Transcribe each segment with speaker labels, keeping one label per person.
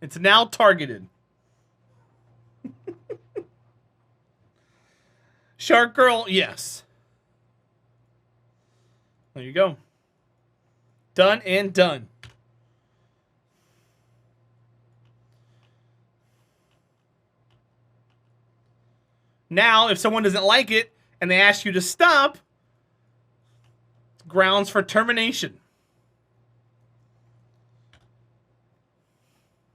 Speaker 1: It's now targeted. Shark Girl, yes. There you go. Done and done. Now, if someone doesn't like it and they ask you to stop, grounds for termination.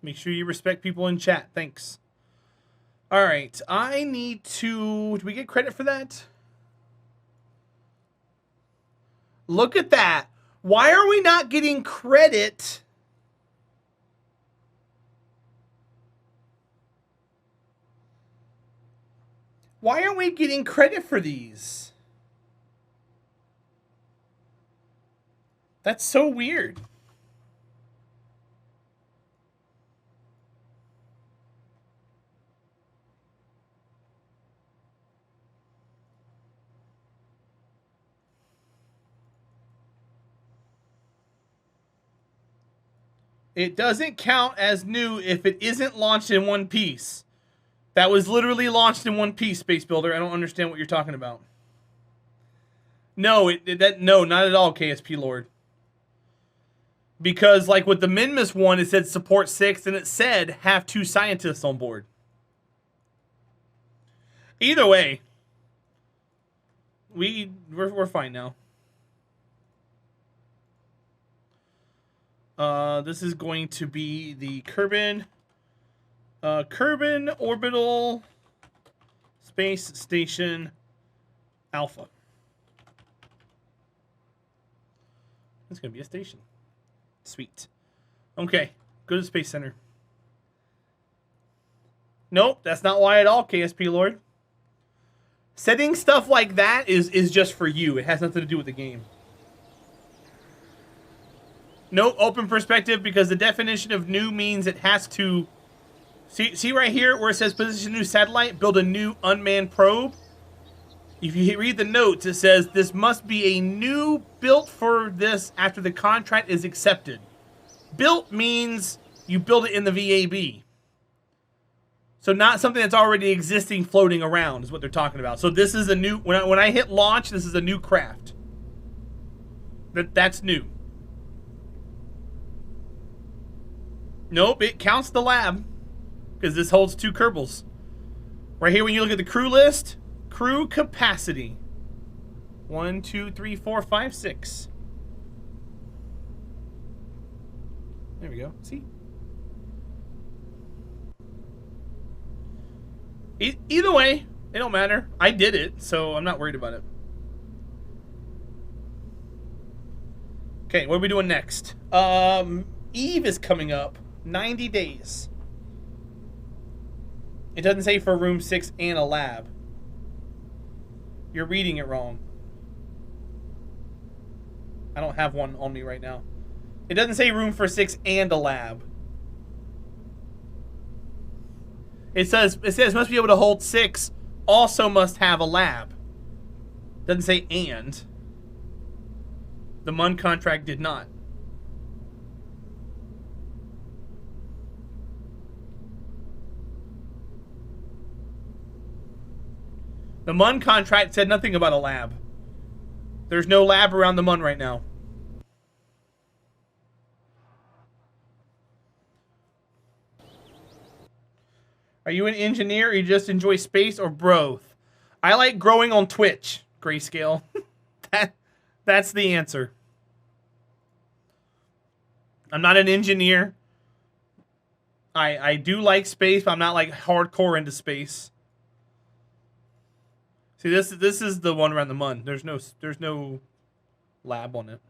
Speaker 1: Make sure you respect people in chat. Thanks. All right. I need to... Do we get credit for that? Look at that. Why are we not getting credit? Why aren't we getting credit for these? That's so weird. It doesn't count as new if it isn't launched in one piece. That was literally launched in one piece, Space Builder. I don't understand what you're talking about. No, no, not at all, KSP Lord. Because, like with the Minmus one, it said support 6, and it said have 2 scientists on board. Either way, we're fine now. This is going to be the Kerbal Orbital Space Station Alpha. It's going to be a station. Sweet. Okay, go to the Space Center. Nope, that's not why at all, KSP Lord. Setting stuff like that is just for you. It has nothing to do with the game. No open perspective, because the definition of new means it has to... See right here where it says position new satellite, build a new unmanned probe? If you read the notes, it says this must be a new built for this after the contract is accepted. Built means you build it in the VAB. So not something that's already existing floating around is what they're talking about. So this is a new... When I hit launch, this is a new craft. That's new. Nope, it counts the lab. Because this holds 2 Kerbals. Right here when you look at the crew list, crew capacity. 1, 2, 3, 4, 5, 6. There we go. See? Either way, it don't matter. I did it, so I'm not worried about it. Okay, what are we doing next? Eve is coming up. 90 days. It doesn't say for room 6 and a lab. You're reading it wrong. I don't have one on me right now. It doesn't say room for 6 and a lab. It says must be able to hold 6, also must have a lab. Doesn't say and. The MUN contract did not. The MUN contract said nothing about a lab. There's no lab around the MUN right now. Are you an engineer or you just enjoy space or both? I like growing on Twitch, Grayscale. That's the answer. I'm not an engineer. I do like space, but I'm not like hardcore into space. See, this is the one around the MUN. There's no lab on it.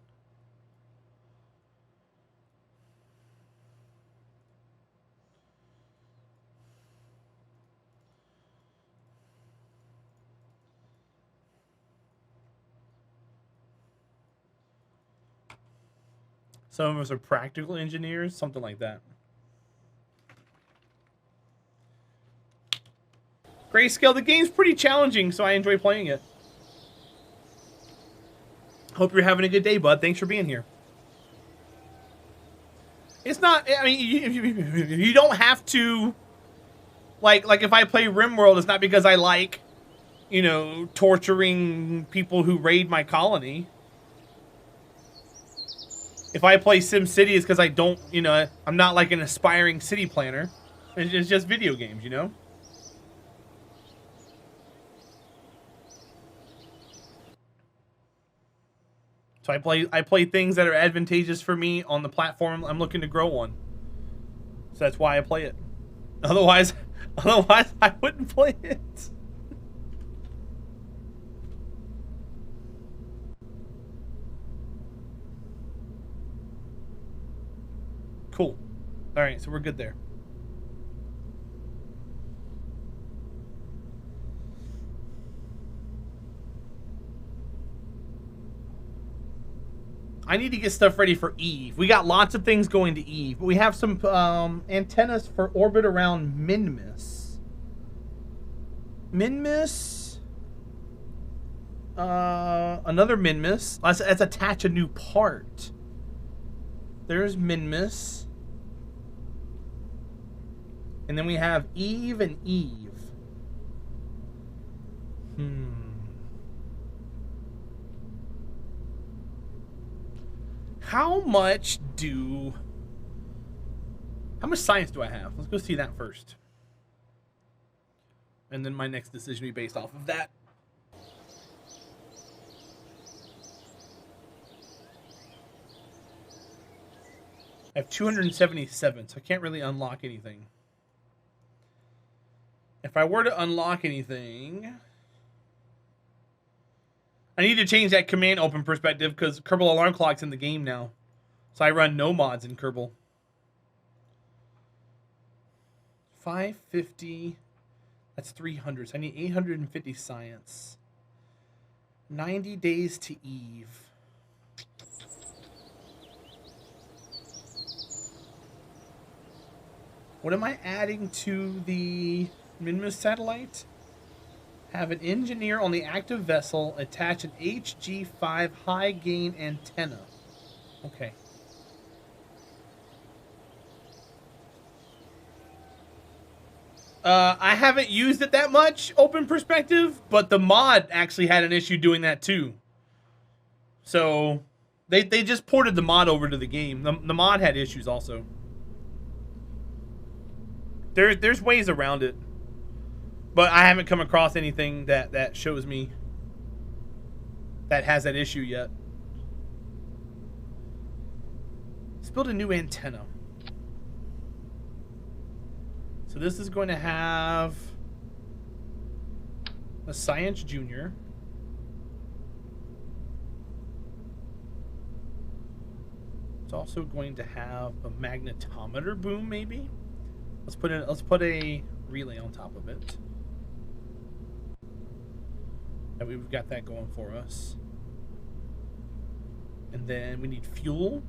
Speaker 1: Some of us are practical engineers, something like that. Grayscale, the game's pretty challenging, so I enjoy playing it. Hope you're having a good day, bud. Thanks for being here. It's not. I mean, you don't have to. Like if I play RimWorld, it's not because I like, you know, torturing people who raid my colony. If I play SimCity, it's because I don't, you know, I'm not like an aspiring city planner. It's just video games, you know? So I play things that are advantageous for me on the platform I'm looking to grow on. So that's why I play it. Otherwise I wouldn't play it. Cool. All right, so we're good there. I need to get stuff ready for Eve. We got lots of things going to Eve, but we have some antennas for orbit around Minmus. Minmus. Another Minmus. Let's attach a new part. There's Minmus. And then we have Eve and Eve. How much science do I have? Let's go see that first. And then my next decision will be based off of that. I have 277, so I can't really unlock anything. If I were to unlock anything, I need to change that command open perspective because Kerbal Alarm Clock's in the game now. So I run no mods in Kerbal. 550. That's 300. So I need 850 science. 90 days to Eve. What am I adding to the Minmus satellite? Have an engineer on the active vessel attach an HG5 high gain antenna. Okay. I haven't used it that much, open perspective, but the mod actually had an issue doing that too. So they just ported the mod over to the game. The mod had issues also. There's ways around it. But I haven't come across anything that shows me that has that issue yet. Let's build a new antenna. So this is going to have a Science Junior. It's also going to have a magnetometer boom, maybe. Let's put a relay on top of it. And we've got that going for us. And then we need fuel.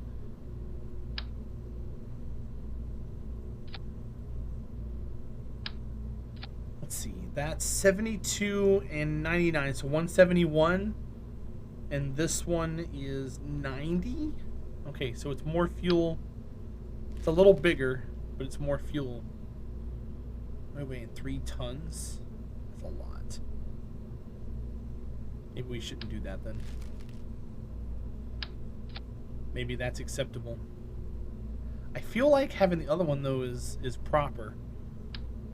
Speaker 1: Let's see. That's 72 and 99, so 171. And this one is 90. Okay, so it's more fuel. It's a little bigger, but it's more fuel. We're weighing 3 tons. That's a lot. Maybe we shouldn't do that then. Maybe that's acceptable. I feel like having the other one though is proper.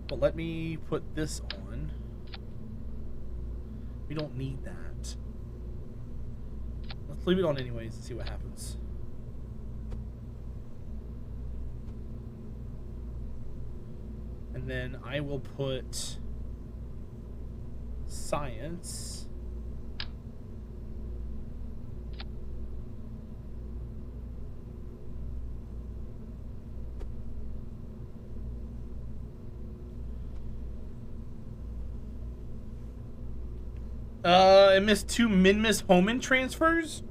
Speaker 1: But let me put this on. We don't need that. Let's leave it on anyways and see what happens. And then I will put science. I missed 2 Minmus Homan transfers.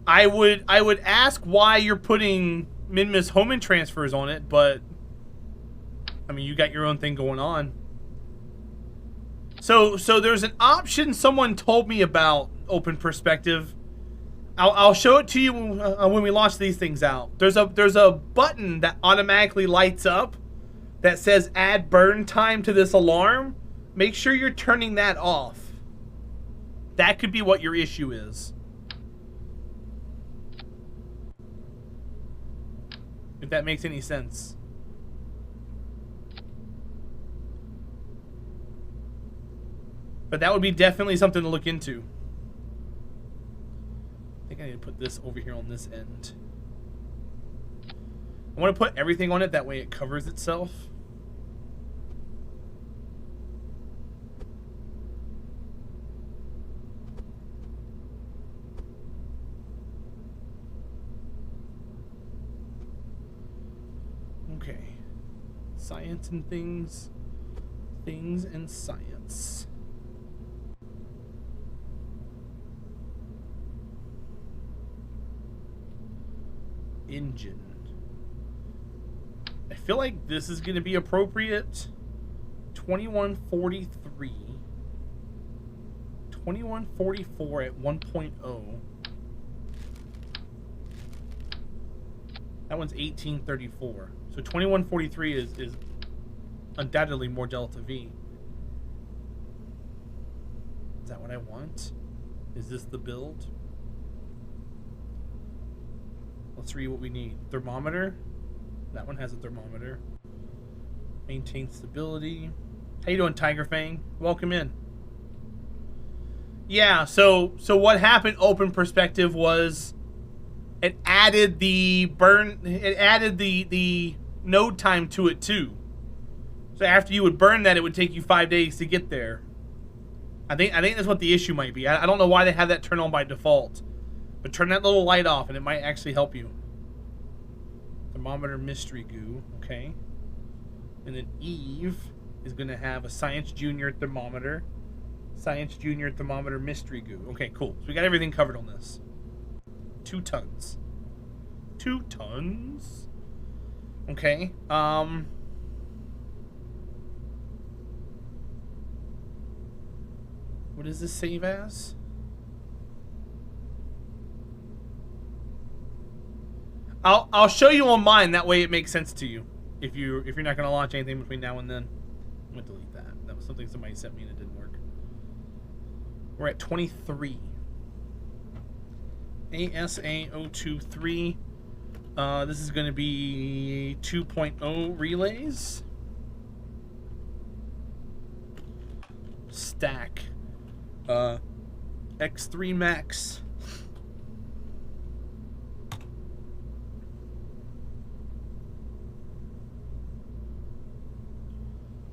Speaker 1: I would ask why you're putting Minmus Homan transfers on it, but I mean you got your own thing going on. So there's an option someone told me about open perspective. I'll show it to you when we launch these things out. There's a button that automatically lights up that says add burn time to this alarm. Make sure you're turning that off. That could be what your issue is. If that makes any sense. But that would be definitely something to look into. I think I need to put this over here on this end. I want to put everything on it, that way it covers itself. Okay. Science and things. Things and science. Engine. I feel like this is going to be appropriate. 2143. 2144 at 1.0. That one's 1834. So 2143 is undoubtedly more delta V. Is that what I want? Is this the build? Let's read what we need. Thermometer. That one has a thermometer. Maintain stability. How you doing, Tiger Fang? Welcome in. Yeah, so what happened, open perspective, was it added the node time to it too. So after you would burn that, it would take you 5 days to get there. I think that's what the issue might be. I don't know why they have that turned on by default. But turn that little light off and it might actually help you. Thermometer mystery goo, okay. And then Eve is going to have a Science Junior thermometer. Science Junior thermometer mystery goo. Okay, cool. So we got everything covered on this. 2 tons. 2 tons. Okay. What does this save as? I'll show you on mine. That way it makes sense to you. If you're not going to launch anything between now and then, I'm going to delete that. That was something somebody sent me and it didn't work. We're at 23. ASA023. This is going to be 2.0 relays. Stack. X3 Max.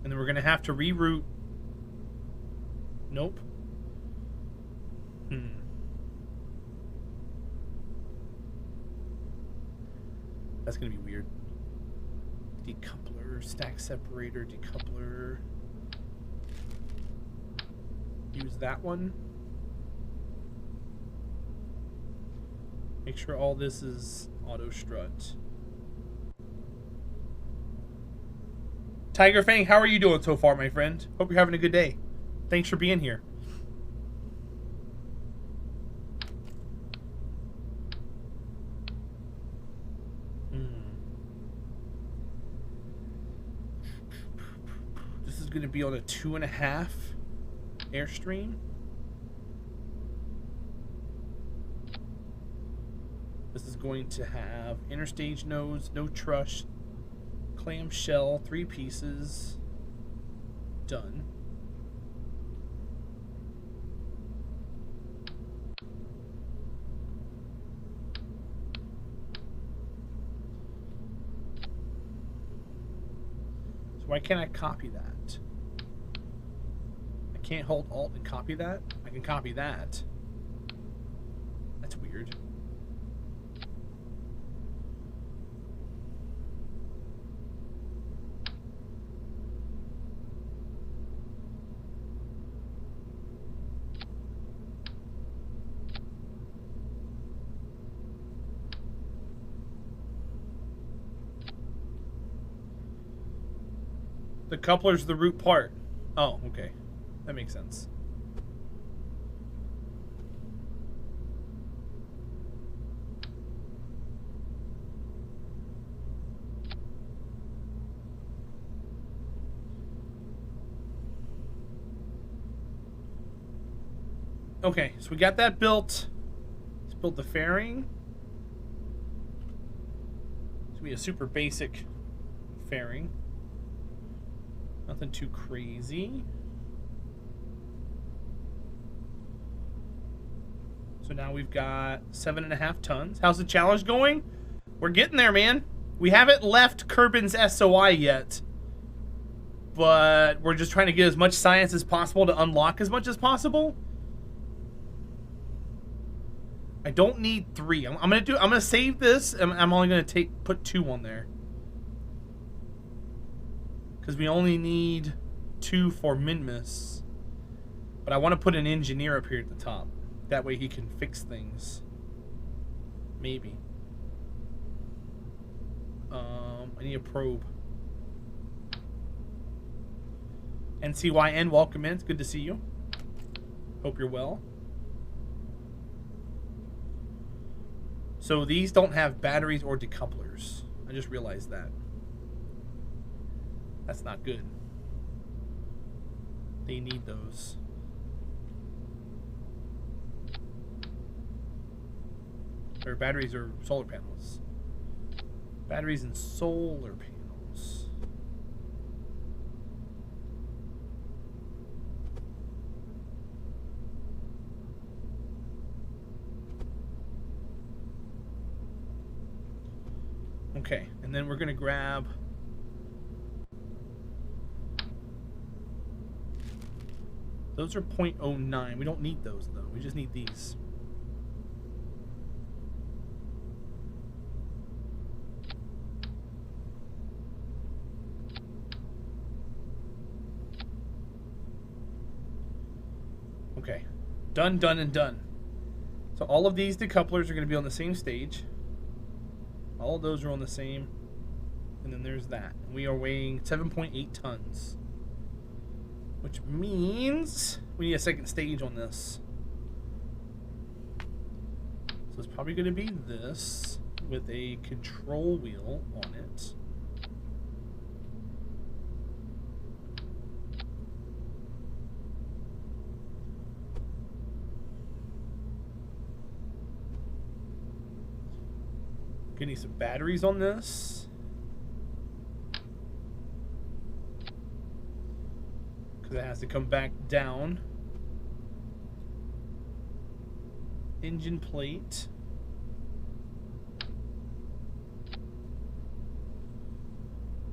Speaker 1: And then we're going to have to reroute. Nope. That's going to be weird. Decoupler, stack separator, decoupler. Use that one. Make sure all this is auto strut. Tiger Fang, how are you doing so far, my friend? Hope you're having a good day. Thanks for being here. This is going to be on a 2.5 Airstream. This is going to have interstage nodes, no truss, clamshell, 3 pieces. Done. So why can't I copy that? I can't hold Alt and copy that? I can copy that. That's weird. The coupler's the root part. Oh, okay. That makes sense. Okay, so we got that built. Let's build the fairing. It's gonna be a super basic fairing. Nothing too crazy. So now we've got 7.5 tons. How's the challenge going? We're getting there, man. We haven't left Kerbin's SOI yet. But we're just trying to get as much science as possible to unlock as much as possible. I don't need 3. I'm gonna save this, and I'm only gonna put 2 on there. Because we only need 2 for Minmus. But I want to put an engineer up here at the top. That way he can fix things. Maybe. I need a probe. NCYN, welcome in. It's good to see you. Hope you're well. So these don't have batteries or decouplers. I just realized that. That's not good. They need those. Or batteries or solar panels. Batteries and solar panels. Okay, and then we're gonna grab those are 0.09. We don't need those though. We just need these. Okay, done, done, and done. So all of these decouplers are going to be on the same stage. All of those are on the same. And then there's that. We are weighing 7.8 tons. Which means we need a second stage on this. So it's probably going to be this with a control wheel on it. Getting some batteries on this. Because it has to come back down. Engine plate.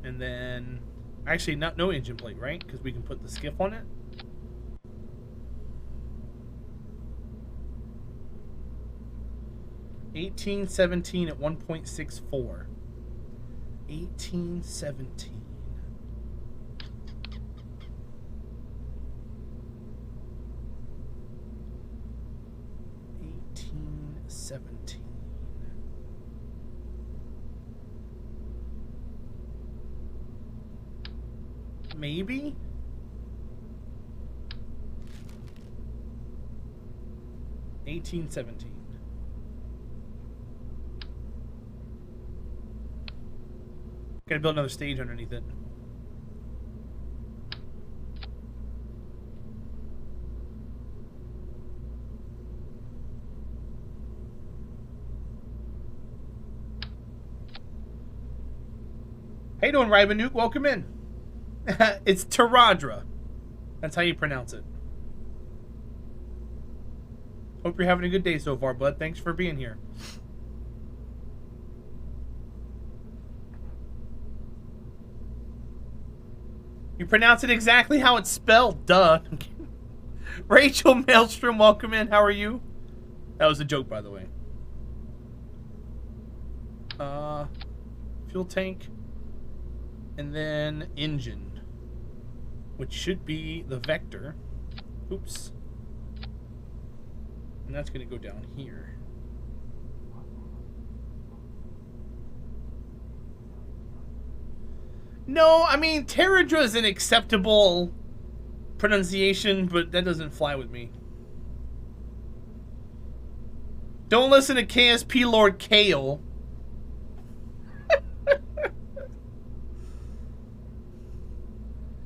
Speaker 1: And then, actually no engine plate, right? Because we can put the skiff on it. $18.17 at 1.64. $18.17. Maybe? $18.17. Gotta build another stage underneath it. How you doing, Rybanuk? Welcome in. It's Terahdra. That's how you pronounce it. Hope you're having a good day so far, bud. Thanks for being here. You pronounce it exactly how it's spelled, duh. Rachel Maelstrom, welcome in. How are you? That was a joke, by the way. Fuel tank. And then engine. Which should be the vector. Oops. And that's going to go down here. No, I mean, Terahdra is an acceptable pronunciation, but that doesn't fly with me. Don't listen to KSP Lord Kale.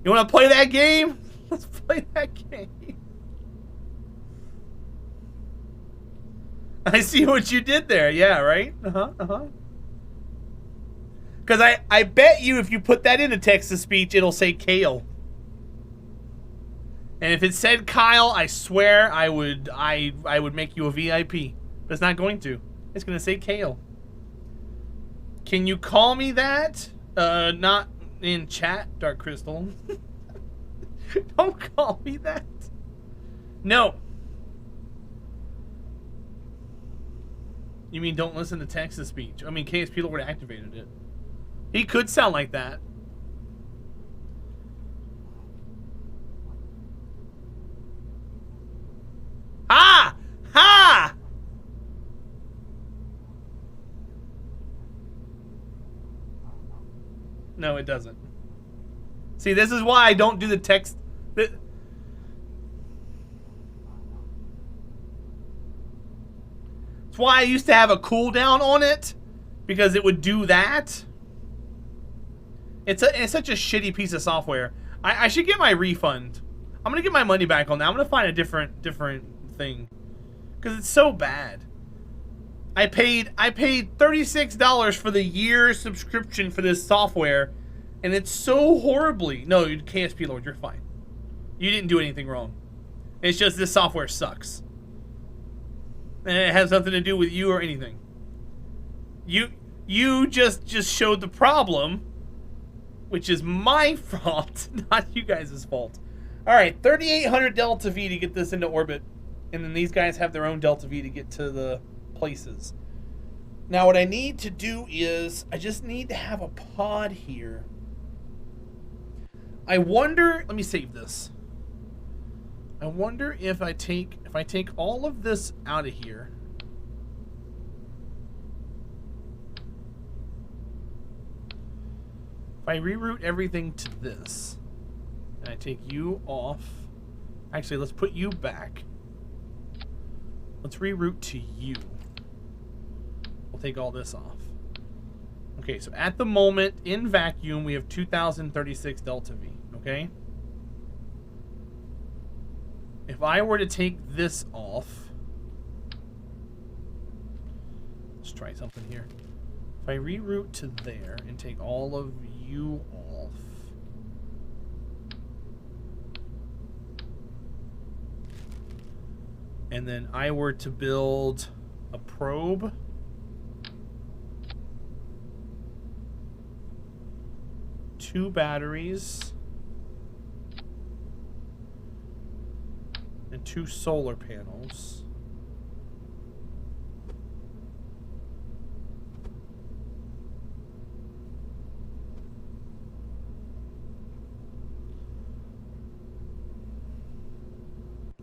Speaker 1: You want to play that game? Let's play that game. I see what you did there. Yeah, right? Because I bet you if you put that into text-to-speech, it'll say Kale. And if it said Kyle, I swear I would make you a VIP. But it's not going to. It's going to say Kale. Can you call me that? Not in chat, Dark Crystal. Don't call me that. No. You mean don't listen to text-to-speech? I mean, KSP would have activated it. He could sound like that. Ha! Ha! No, it doesn't. See, this is why I don't do the text. It's why I used to have a cooldown on it, because it would do that. It's such a shitty piece of software. I should get my refund. I'm gonna get my money back on that. I'm gonna find a different thing, because it's so bad. I paid $36 for the year subscription for this software, and it's so horribly. No, KSP Lord, you're fine. You didn't do anything wrong. It's just this software sucks, and it has nothing to do with you or anything. You just showed the problem, which is my fault, not you guys' fault. All right, 3,800 Delta V to get this into orbit, and then these guys have their own Delta V to get to the places. Now what I need to do is I just need to have a pod here. I wonder, let me save this. I wonder if I take all of this out of here. If I reroute everything to this, and I take you off. Actually, let's put you back. Let's reroute to you. We'll take all this off. Okay, so at the moment, in vacuum, we have 2,036 Delta V, okay? If I were to take this off, let's try something here. If I reroute to there and take all of you off, and then I were to build a probe, two batteries, and two solar panels.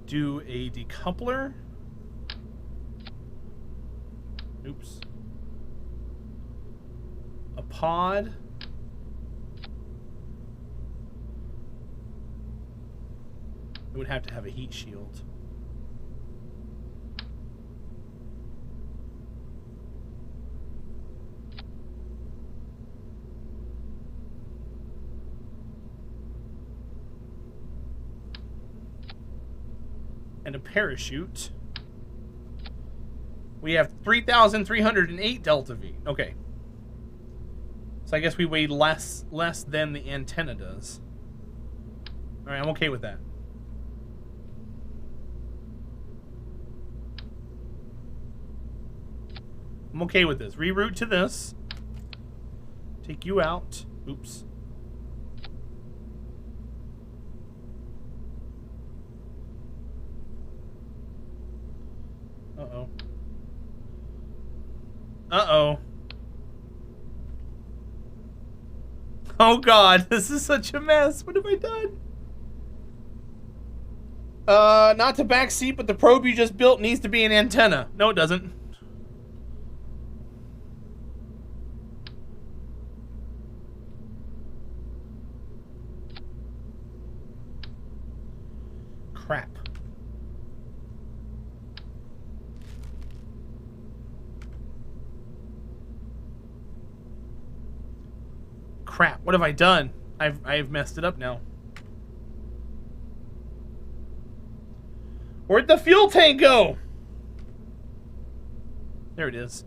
Speaker 1: Do a decoupler. Oops. A pod. It would have to have a heat shield. And a parachute. We have 3,308 Delta V. Okay. So I guess we weigh less than the antenna does. All right, I'm okay with that. I'm okay with this. Reroute to this. Take you out. Oops. Uh-oh. Uh-oh. Oh God, this is such a mess. What have I done? Not to backseat, but the probe you just built needs to be an antenna. No, it doesn't. crap. What have I done? I've messed it up now. Where'd the fuel tank go? There it is.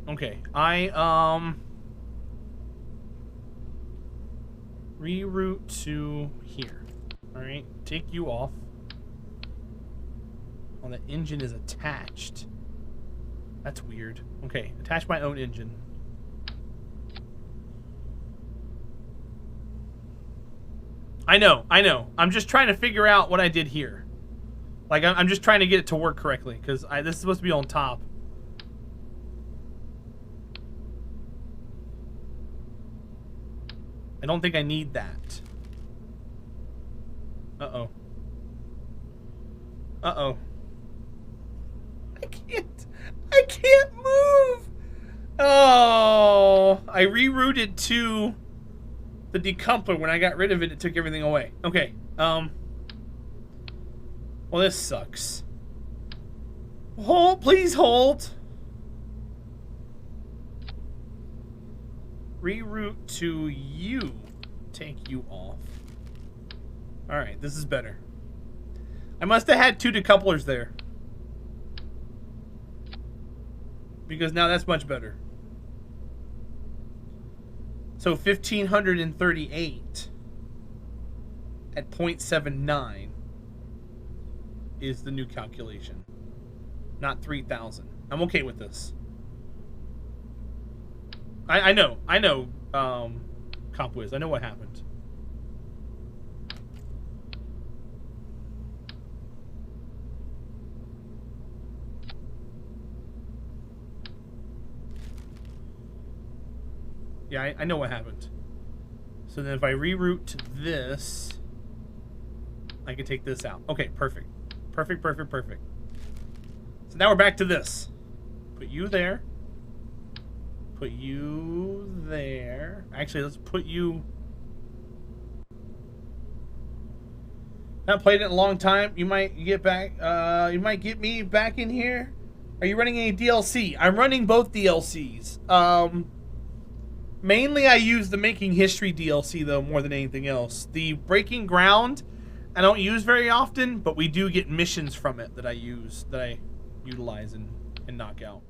Speaker 1: Okay, reroute to here. Alright, take you off. Oh, the engine is attached. That's weird. Okay, attach my own engine. I know. I'm just trying to figure out what I did here. Like, I'm just trying to get it to work correctly, because this is supposed to be on top. I don't think I need that. Uh-oh. Uh-oh. I can't move! Oh, I rerouted to the decoupler. When I got rid of it, it took everything away. Okay, well, this sucks. Hold, please hold. Reroute to you. Take you off. Alright, this is better. I must have had 2 decouplers there. Because now that's much better. So 1538 at 0.79 is the new calculation. Not 3,000. I'm okay with this. I know, CopWiz. I know what happened. Yeah, I know what happened. So then if I reroute to this, I can take this out. Okay, perfect. Perfect. So now we're back to this. Put you there. Put you there. Actually, let's put you... Not played it in a long time. You might get back. You might get me back in here. Are you running any DLC? I'm running both DLCs. Mainly I use the Making History DLC, though, more than anything else. The Breaking Ground, I don't use very often, but we do get missions from it that I use, that I utilize and knock out.